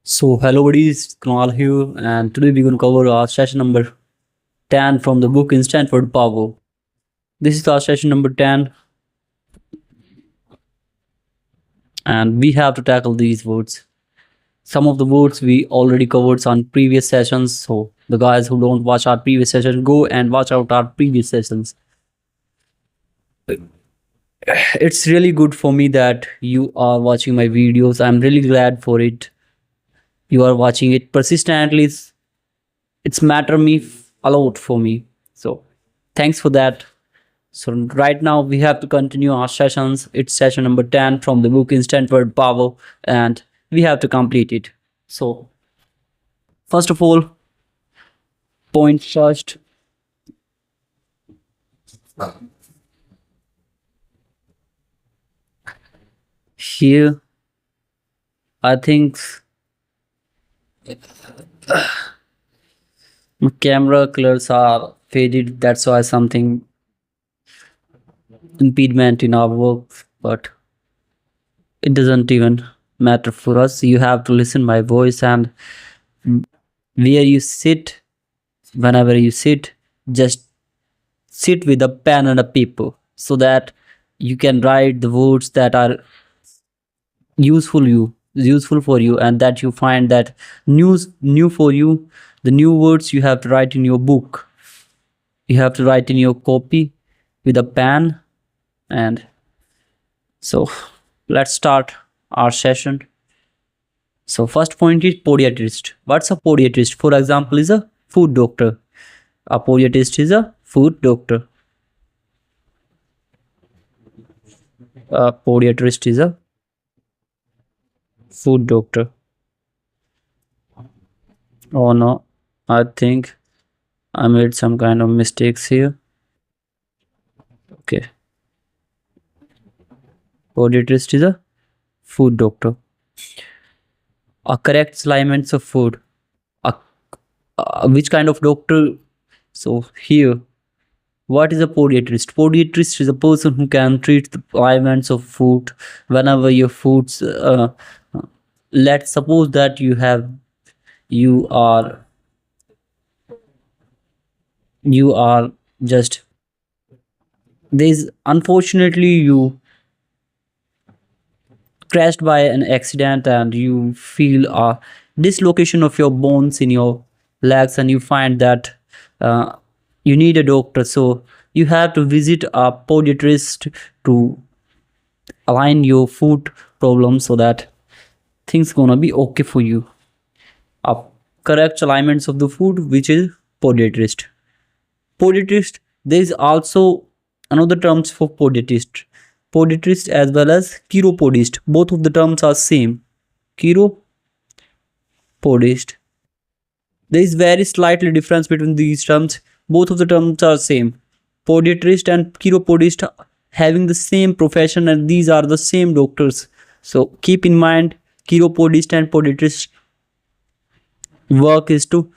So, hello buddies, Kunal here, and today we're going to cover our session number 10 from the book Instant Word Power. This is our session number 10, and we have to tackle these words. Some of the words we already covered on previous sessions, so the guys who don't watch our previous session, go and watch out our previous sessions. It's really good for me that you are watching my videos. I'm really glad for it. You are watching it persistently. It's matter me a lot for me. So thanks for that. So right now we have to continue our sessions. It's session number 10 from the book Instant Word Power, and we have to complete it. So first of all, point first. Here, I think my camera colors are faded. That's why something impediment in our work, but it doesn't even matter for us. You have to listen my voice, and where you sit, whenever you sit, just sit with a pen and a paper so that you can write the words that are useful for you, and that you find that new for you. The new words you have to write in your book, you have to write in your copy with a pen. And so let's start our session. So first point is podiatrist. What's a podiatrist? For example, is a food doctor. A podiatrist is a food doctor. A podiatrist is a food doctor. Oh no, I think I made some kind of mistakes here. Okay. Podiatrist is a food doctor. A correct alignments of food. Which kind of doctor? So here, what is a podiatrist? Podiatrist is a person who can treat the alignments of food whenever your foods. Let's suppose that you are just, there's unfortunately you crashed by an accident and you feel a dislocation of your bones in your legs, and you find that you need a doctor. So you have to visit a podiatrist to align your food problem so that things gonna be okay for you. A correct alignments of the food, which is podiatrist. Podiatrist, there is also another terms for podiatrist. Podiatrist as well as chiropodist. Both of the terms are same. Chiropodist. There is very slightly difference between these terms. Both of the terms are same. Podiatrist and chiropodist having the same profession, and these are the same doctors. So keep in mind, chiropodist and podiatrist work is to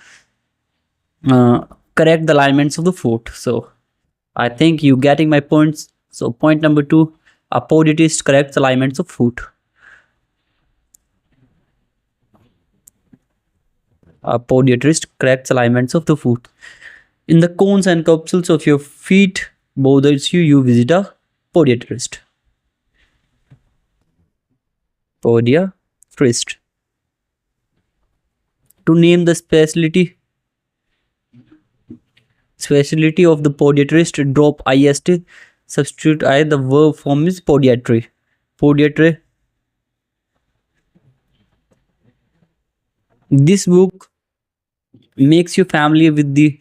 correct the alignments of the foot. So I think you getting my points. So point number 2, a podiatrist corrects alignments of foot. A podiatrist corrects alignments of the foot. In the cones and capsules of your feet bothers you, you visit a podiatrist. Podiatrist. To name the specialty of the podiatrist, drop ist, substitute I. The verb form is podiatry. Podiatry. This book makes you familiar with the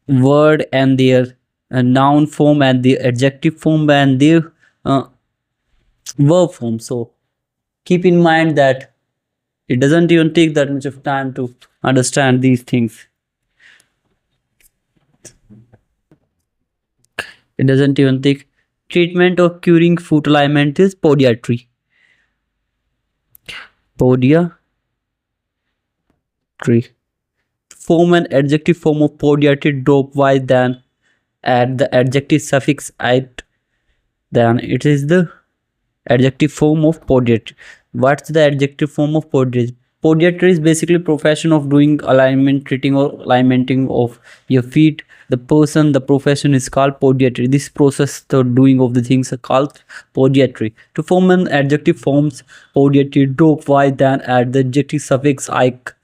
word and their noun form and the adjective form and their verb form. So keep in mind that it doesn't even take that much of time to understand these things. It doesn't even take. Treatment of curing foot alignment is podiatry. Podiatry. Form an adjective form of podiatry, drop y, then add the adjective suffix it, then it is the Adjective form of podiatry. What's the adjective form of podiatry? Podiatry is basically profession of doing alignment, treating or alignmenting of your feet. The profession is called podiatry. This process, the doing of the things are called podiatry. To form an adjective forms podiatry, drop y, then add the adjective suffix "ike."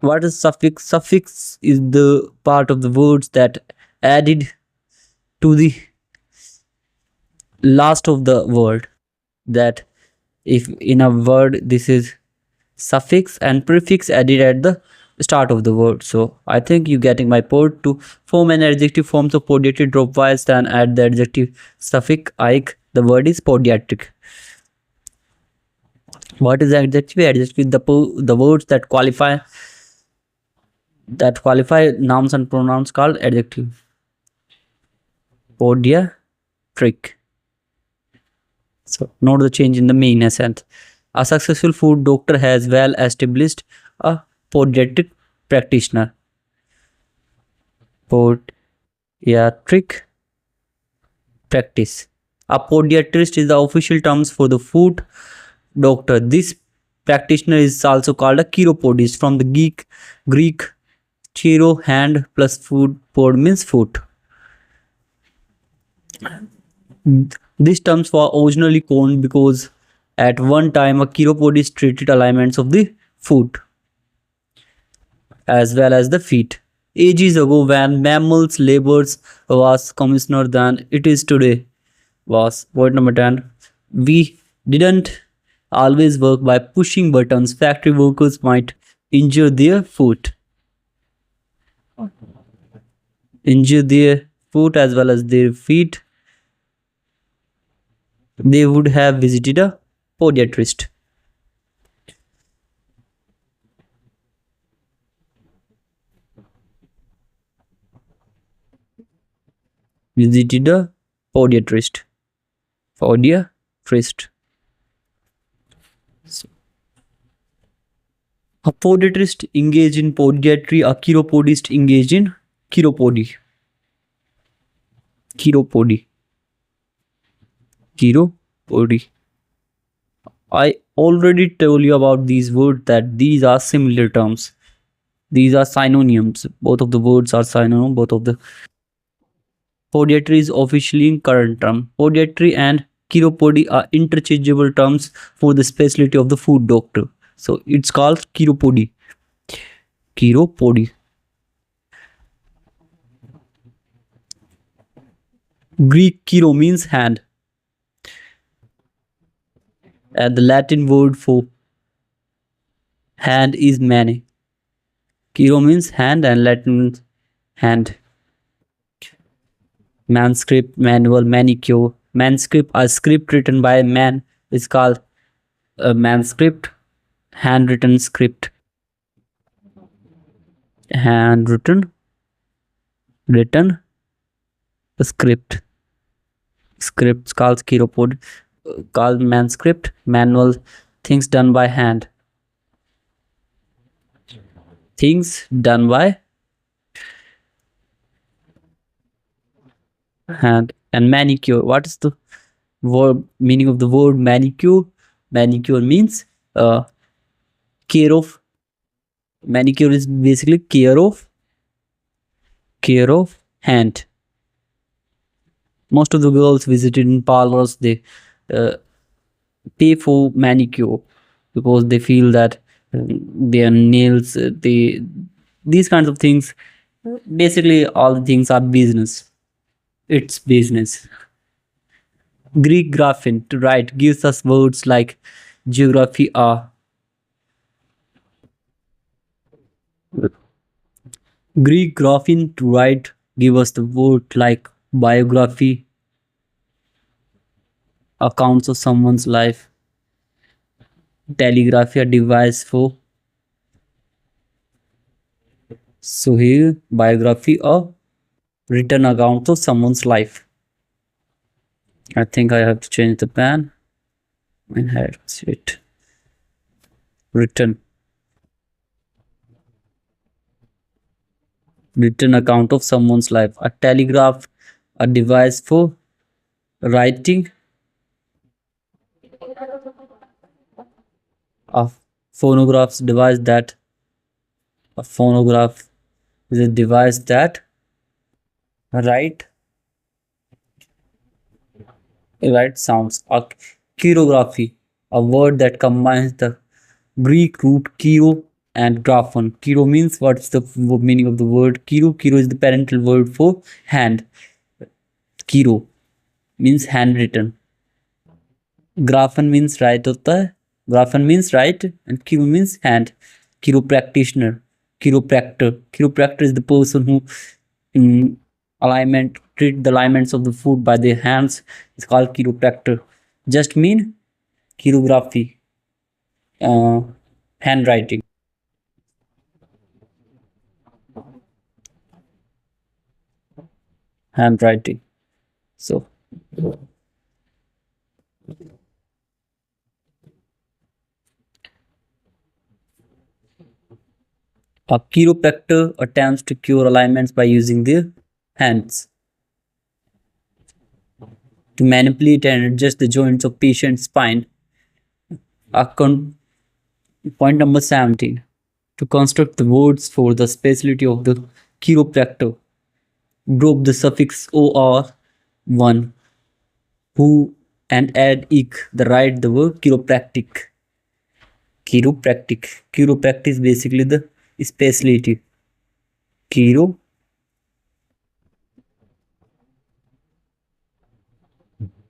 What is suffix? Suffix is the part of the words that added to the last of the word. That if in a word this is suffix and prefix added at the start of the word. So I think you getting my point. To form an adjective forms of podiatric, drop wise, then add the adjective suffix "ike." The word is podiatric. What is adjective? Adjective the words that qualify nouns and pronouns called adjective. Podiatric. So note the change in the mean essence. A successful food doctor has well established a podiatric practitioner. Podiatric practice. A podiatrist is the official terms for the food doctor. This practitioner is also called a chiropodist from the Greek chiro, hand, plus food, pod means foot. These terms were originally coined because at one time a chiropodist treated alignments of the foot as well as the feet. Ages ago, when mammals labors was commoner than it is today, was point number 10. We didn't always work by pushing buttons. Factory workers might injure their foot. Injure their foot as well as their feet. They would have visited a podiatrist. Visited a podiatrist. Podiatrist. So, a podiatrist engaged in podiatry, a chiropodist engaged in chiropody. Chiropody. Chiropody. I already told you about these words that these are similar terms. These are synonyms. Both of the words are synonym. Both of the podiatry is officially in current term. Podiatry and chiropody are interchangeable terms for the specialty of the food doctor. So it's called chiropody. Chiropody. Greek chiro means hand. And the Latin word for hand is mane. Chiro means hand and Latin means hand. Manuscript, manual, manicure. Manuscript, a script written by a man, is called a manuscript. Handwritten script. Handwritten. Written. Script. Scripts called chiropod. Called manuscript. Manual. Things done by hand. Things done by hand. And manicure. What is the word meaning of the word manicure? Manicure means care of. Manicure is basically care of hand. Most of the girls visited in parlors, they pay for manicure because they feel that their nails, these kinds of things. Basically, all the things are business. It's business. Greek grapheme to write gives us words like geography are. Greek grapheme to write give us the word like biography, accounts of someone's life, telegraphy, a device for. So here, biography or written account of someone's life. I think I have to change the pen. And that's it. Written account of someone's life. A telegraph, a device for writing A phonograph's device that a phonograph is a device that write write sounds. A chirography, a word that combines the Greek root kiro and graphon. Kiro means, what's the meaning of the word kiro? Kiro is the parental word for hand. Kiro means handwritten. Graphon means right होता है. Graphon means right and kiro means hand. Kiro practitioner, chiropractor. Chiropractor is the person who alignment treat the alignments of the food by their hands. It's called chiropractor. Just mean chirography, uh, handwriting. Handwriting. So a chiropractor attempts to cure alignments by using their hands to manipulate and adjust the joints of patient's spine. Point number 17. To construct the words for the specialty of the chiropractor, group the suffix or one who and add ik the right the word chiropractic. Chiropractic. Chiropractic is basically the specialty. Chiro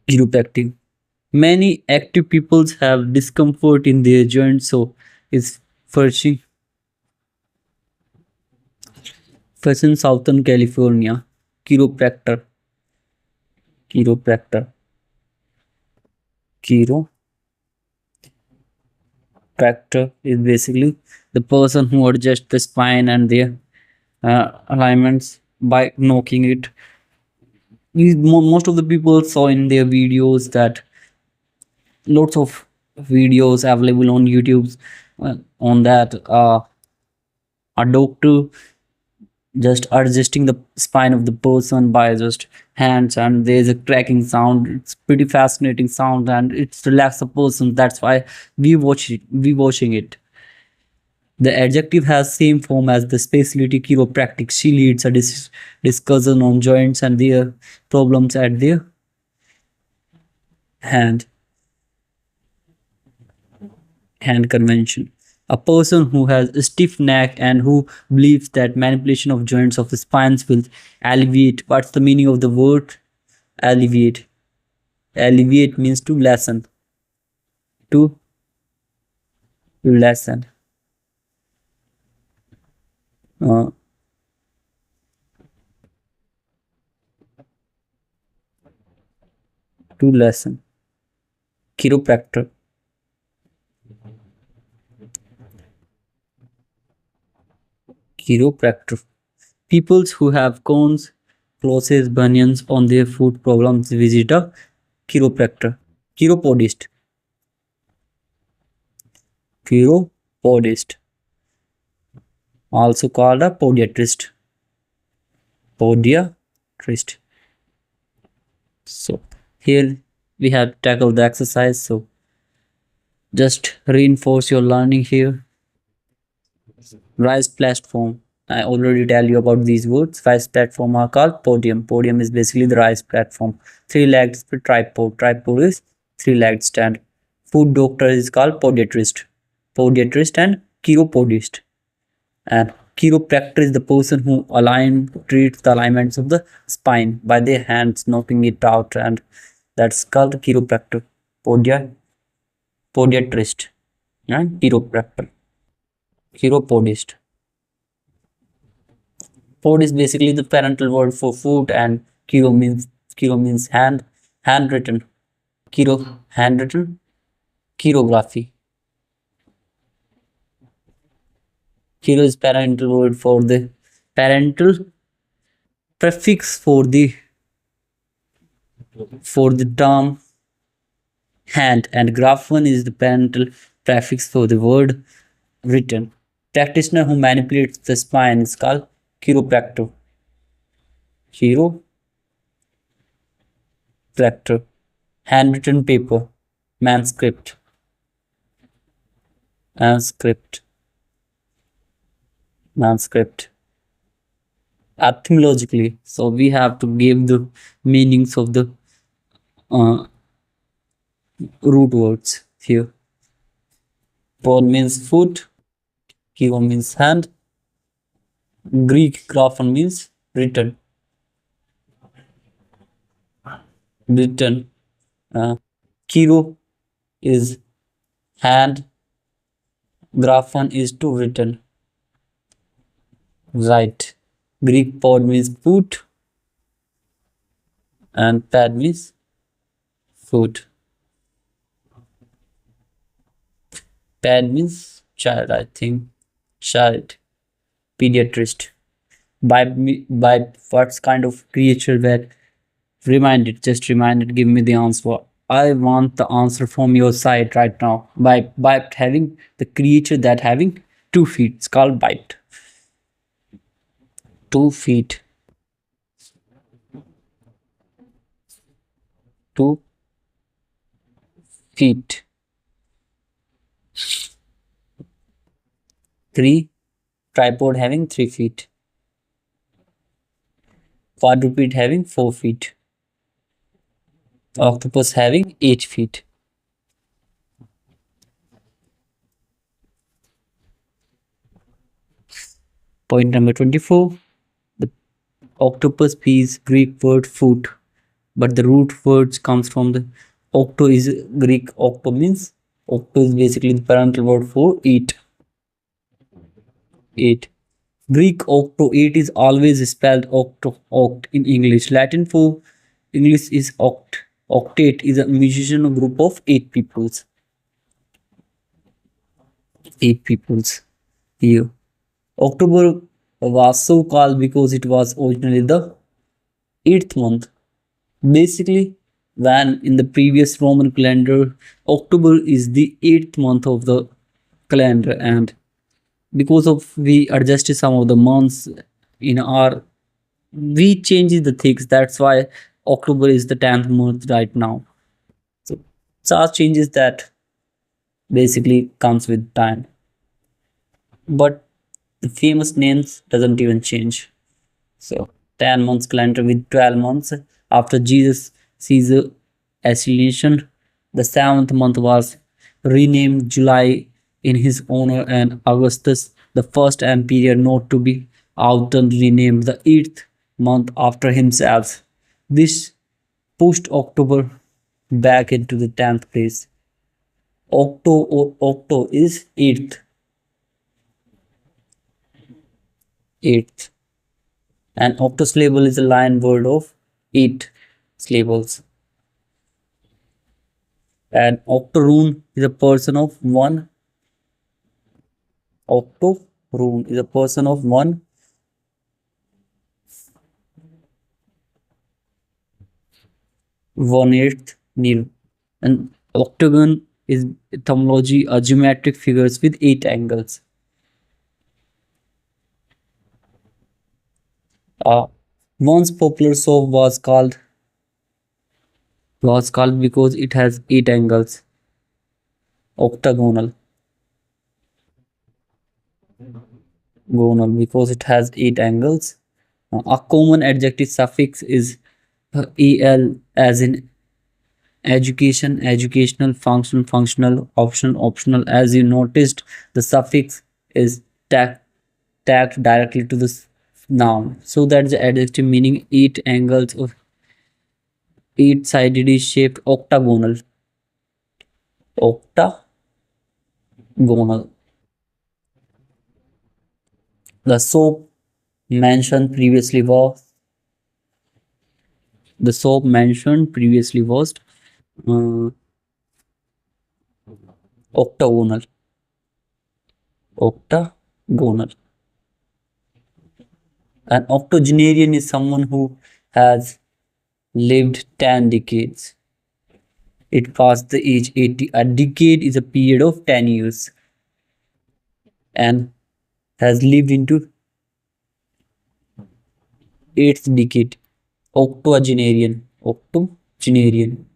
chiropractic. Many active peoples have discomfort in their joints, so it's first in Southern California. Chiropractor. Chiropractor. Chiropractor is basically the person who adjusts the spine and their alignments by knocking it. Most of the people saw in their videos that lots of videos available on YouTube on that a doctor just adjusting the spine of the person by just hands, and there's a cracking sound. It's pretty fascinating sound and it's relax the person. That's why we watching it. The adjective has same form as the specialty chiropractic. She leads a discussion on joints and their problems at their hand convention. A person who has a stiff neck and who believes that manipulation of joints of the spines will alleviate. What's the meaning of the word alleviate? Alleviate means to lessen. To lessen. Uh, to lessen. Chiropractor. Chiropractor. Peoples who have cones, crosses, bunions on their foot problems visit a chiropractor. Chiropodist. Chiropodist. Also called a podiatrist. Podiatrist. So here we have tackled the exercise. So just reinforce your learning here. Rise platform. I already tell you about these words. Rise platform are called podium. Podium is basically the rise platform. Three-legged tripod. Tripod is three-legged stand. Foot doctor is called podiatrist. Podiatrist and chiropodist. And chiropractor is the person who treats the alignments of the spine by their hands, knocking it out, and that's called chiropractor. Podiatrist and chiropractor. Chiropodist. Pod is basically the parental word for foot, and chiro means handwritten. Handwritten. Chirography. Chiro is parental word for the parental prefix for the term hand, and graphon is the parental prefix for the word written. Practitioner who manipulates the spine is called chiropractor. Chiropractor. Handwritten paper. Manuscript. Manuscript. Manuscript. Etymologically, so we have to give the meanings of the uh, root words here. Pawn means foot, kivo means hand, Greek graphen means written. Written. Uh, Kiro is hand, graphen is to written. Right. Greek pod means foot and pad means foot. Pad means child, I think. Child. Pediatrist. By what kind of creature that remind it, just remind it, give me the answer. I want the answer from your side right now. By having the creature that having 2 feet. It's called bite. 2 feet. 2 feet. 3. Tripod having 3 feet. Quadruped having 4 feet. Octopus having 8 feet. Point number 24. The octopus is Greek word foot, but the root words comes from the octo is Greek octo means octo is basically the parental word for eat. Eight. Greek octo eight is always spelled oct in English. Latin for English is oct. Octet is a musician group of 8 peoples. 8 peoples. Here. October was so called because it was originally the 8th month. Basically, when in the previous Roman calendar, October is the 8th month of the calendar, and because of we adjusted some of the months in our, we changes the things. That's why October is the 10th month right now. So such changes that basically comes with time. But the famous names doesn't even change. So 10 months calendar with 12 months after Jesus Caesar ascension, the 7th month was renamed July in his honor, and Augustus, the first emperor not to be outdone, renamed the 8th month after himself. This pushed October back into the 10th place. Octo is 8th. 8th. An octosyllable is a line word of 8 syllables. An octoroon is a person of one. Octoroon is a person of one. 1/8 near. An octagon is etymology a geometric figures with 8 angles. Uh, Once popular soap was called because it has 8 angles. Octagonal. Gonal because it has 8 angles. A common adjective suffix is al, as in education, educational, function, functional, option, optional. As you noticed, the suffix is tagged directly to the noun. So that's the adjective meaning 8 angles of 8-sided is shaped octagonal. Octagonal. The soap mentioned previously was uh, octagonal. Octagonal. An octogenarian is someone who has lived 10 decades. It passed the age 80. A decade is a period of 10 years and has lived into 8th decade. Octogenarian. Octogenarian.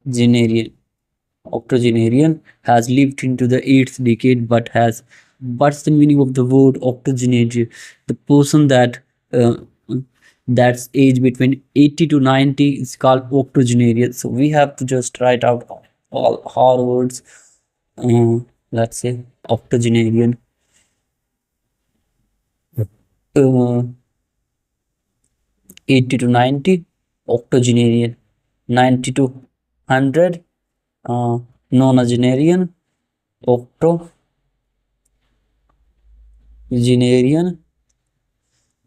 Genarian. Octogenarian has lived into the eighth decade, but has what's the meaning of the word octogenarian? The person that uh, that's age between 80 to 90 is called octogenarian. So we have to just write out all hard words. Uh, let's say octogenarian. Uh, 80 to 90, octogenarian. 90 to 100, uh, nonagenarian, octogenarian,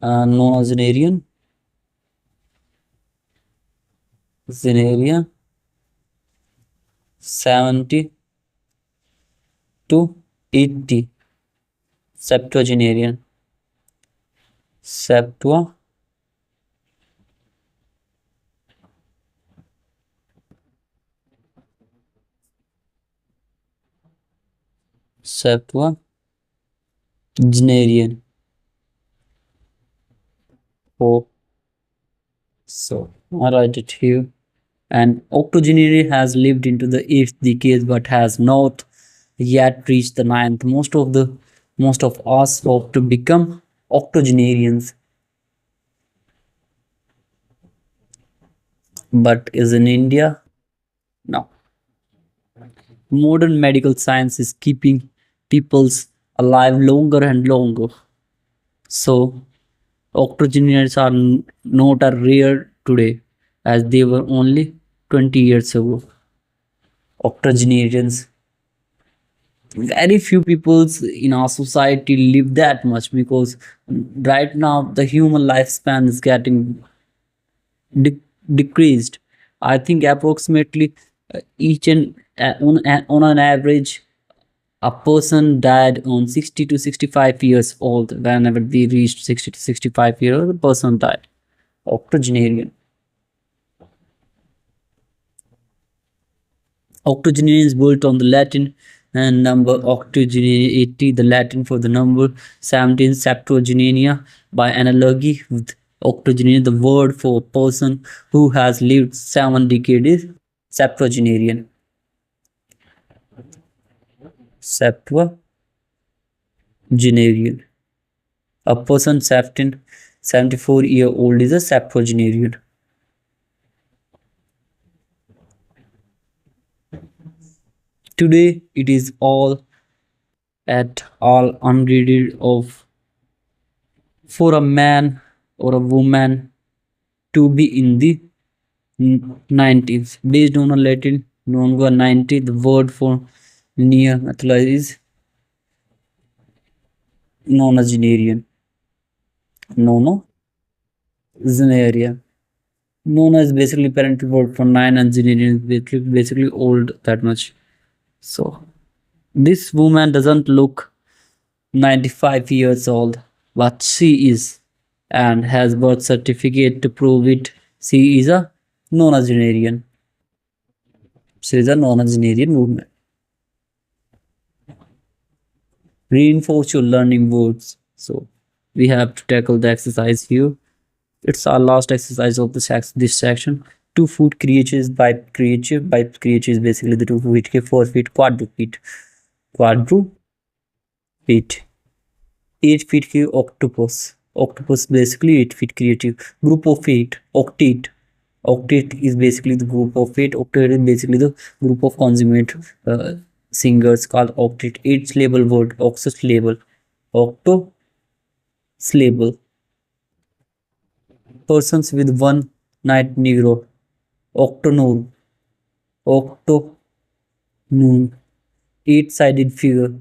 nonagenarian, zenarian, 70 to 80, septuagenarian, septua, septuagenarian. Oh, so I write it here. And octogenarian has lived into the eighth decade but has not yet reached the ninth. Most of us hope to become octogenarians, but is in India? No. Modern medical science is keeping peoples alive longer and longer. So octogenarians are not a rare today as they were only 20 years ago. Octogenarians, very few peoples in our society live that much because right now the human lifespan is getting de- decreased. I think approximately each and on an average a person died on 60 to 65 years old. Whenever they reached 60 to 65 years, the person died. Octogenarian. Octogenarian is built on the Latin and number octogenarian 80, the Latin for the number 17, Septuagenarian. By analogy with octogenarian, the word for person who has lived 7 decades is septuagenarian. Septuagenarian. A person 74-year-old is a septuagenarian. Today, it is all at all unreaded of for a man or a woman to be in the 90s. Based on a Latin number 90, the word for near is nonagenarian. Nonagenarian. Nona is basically parental word for nine, and generian is basically old that much. So this woman doesn't look 95 years old, but she is and has birth certificate to prove it. She is a nonagenarian. She is a nonagenarian woman. Reinforce your learning words. So we have to tackle the exercise here. It's our last exercise of this section. 2 foot creatures by creature. By creature is basically the 2 feet, 4 feet, quadruped. Quadruped. 8 feet की octopus. Octopus basically 8 feet creative. Group of eight. Octet. Octet is basically the group of eight. Octet is basically the group of consummate singers called octet. Eight syllable word. Octosyllable. Octo syllable. Persons with one night negro. Octonoon. Octonoon. Eight-sided figure.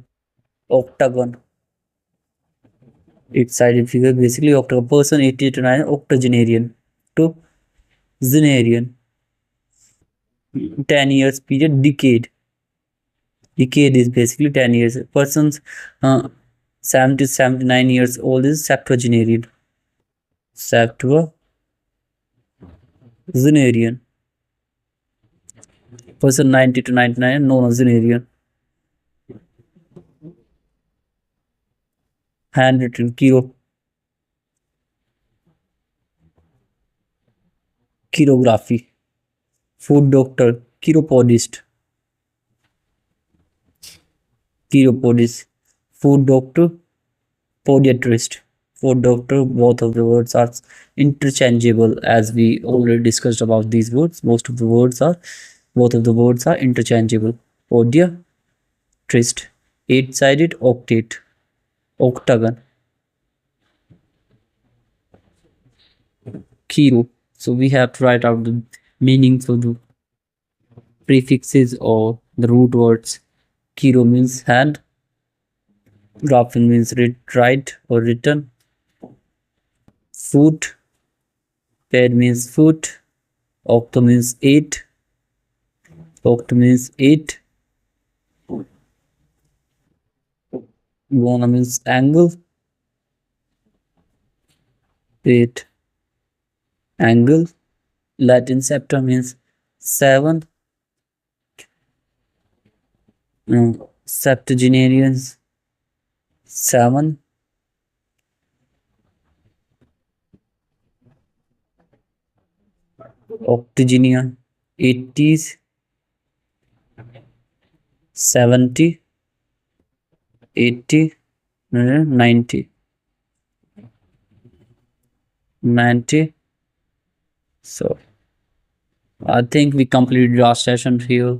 Octagon. Eight-sided figure basically octagon. Person 80 to 9 octogenarian. To zenarian. 10 years period. Decade. Decade is basically 10 years. Persons 70 to 79 years old is septuagenarian. Septuagenarian. Person 90 to 99 nonagenarian. Handwritten chirography. Food doctor, chiropodist. Chiropodist, food doctor, podiatrist. Food doctor, both of the words are interchangeable as we already discussed about these words. Both of the words are interchangeable. Podiatrist, eight-sided octet, octagon, chiro. So we have to write out the meanings of the prefixes or the root words. Chiro means hand, graphin means write or written, foot, ped means foot, octo means eight, octo means eight, gona means angle, eight, angle, Latin septa means seven, septuagenarians, seven, octogenarian, 80s, 70, 80, 90, 90. So I think we completed our session here.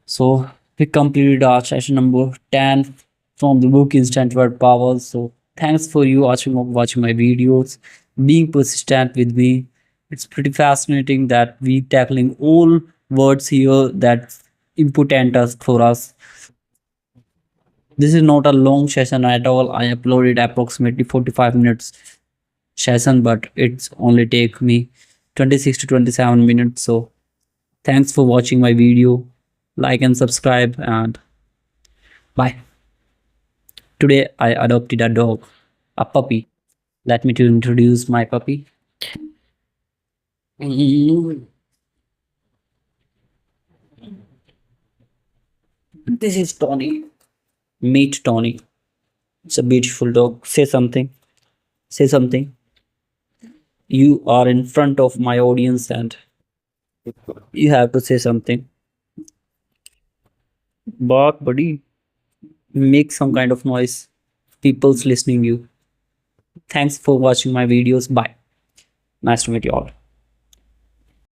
So we completed our session number 10 from the book Instant Word Power. So thanks for you watching my videos, being persistent with me. It's pretty fascinating that we tackling all words here that important us for us. This is not a long session at all. I uploaded approximately 45 minutes session, but it's only take me 26 to 27 minutes. So thanks for watching my video. Like and subscribe, and bye. Today I adopted a dog, a puppy. Let me to introduce my puppy. This is Tony. Meet Tony. It's a beautiful dog. Say something. Say something. You are in front of my audience and you have to say something. Bark, buddy. Make some kind of noise. People's listening you. Thanks for watching my videos. Bye. Nice to meet you all.